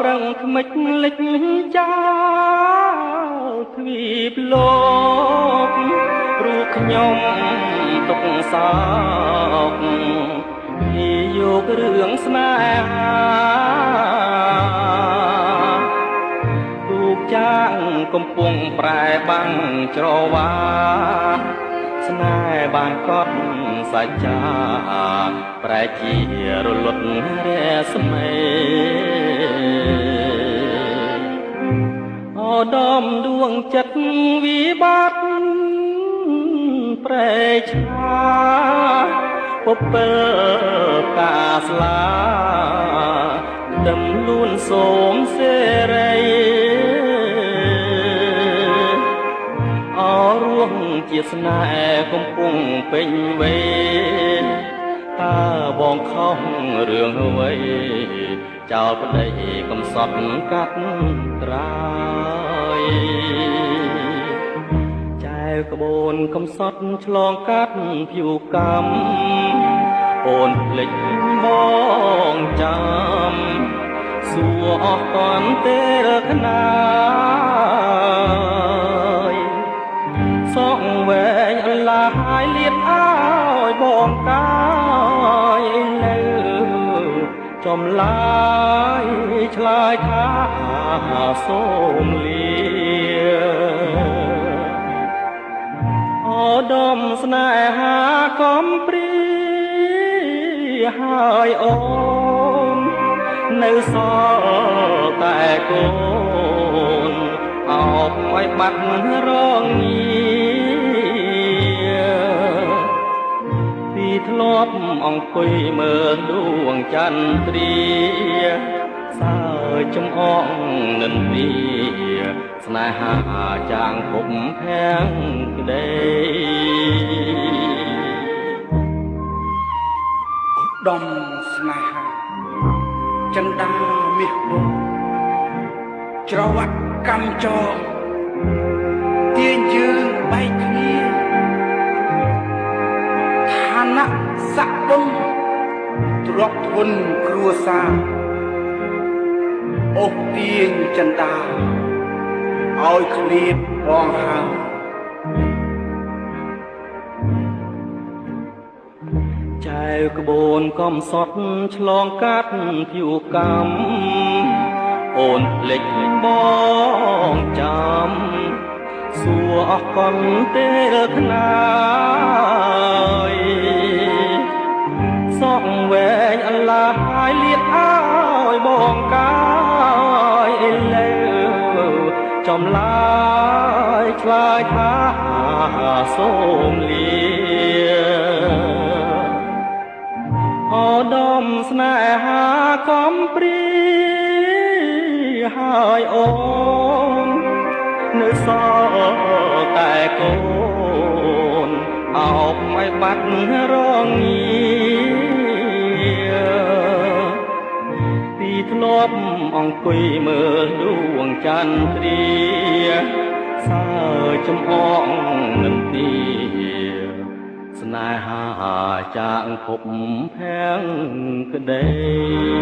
ប្រឹងថ្មិចលិចចោលទ្វីបលោកព្រោះខ្ញុំទុកសោកពីយករឿងស្នេហាទូកចាងកំពុងប្រែបាំងច្រវាស្នេហ៍បានកត់សាច់ចាប្រែជារលត់រស្មីអូដំដួងចិត្តវិបត្តិប្រែឆាពពិលកាស្លាដឹមលួនសូមសេរីអរួងជាស្នេហ៍កំពុងពេញវេនតើបងខំរឿងអ្វីចោលប្តីកំសត់កាត់ត្រាយចែវក្បូនកំសត់ឆ្លងកាត់ភៀវកម្មអូនភ្លេចបងចាំសួរអស់កនទេរខ្នាយសងវែងអន្លាយលៀតអើយបងកាយនៅចំឡាយឆ្លើយថាសូមលាអូដំស្នេហាកំព្រាហើយអូននៅសល់តែកូនអោបឲ្យបាត់រងងារពីធ្លាប់អង្គុយមើលដួងចន្ទ្រាសើចចំអងនិន្ទាស្នេហាចាងភពភាំងក្ដីឧត្តមស្នេហាចិន្តាមាសបងច្រវាក់កម្មចងទាញយើងបែកគ្នាឋានៈស័ក្តិបុណ្យទ្រព្យធនគ្រួសារអូសទាញចិន្តាឲ្យឃ្លាតបងហើចែវក្បូនកំសត់ឆ្លងកាត់ភៀវកម្មអូនភ្លេចបងចាំសួរអស់កនទេរខ្នាយសងវែងអន្លាយលៀតអើយបងកាយលើចំឡាយឆ្លើយថាសូមលាអូដំស្នេហាកំព្រាហើយអូននៅសល់តែកូនអោបឲ្យបាត់រងងារពីធ្លាប់អង្គុយមើលដួងចន្ទ្រាសើចំអងនិន្ទាស្នេហាចាងភពភាំងក្ដី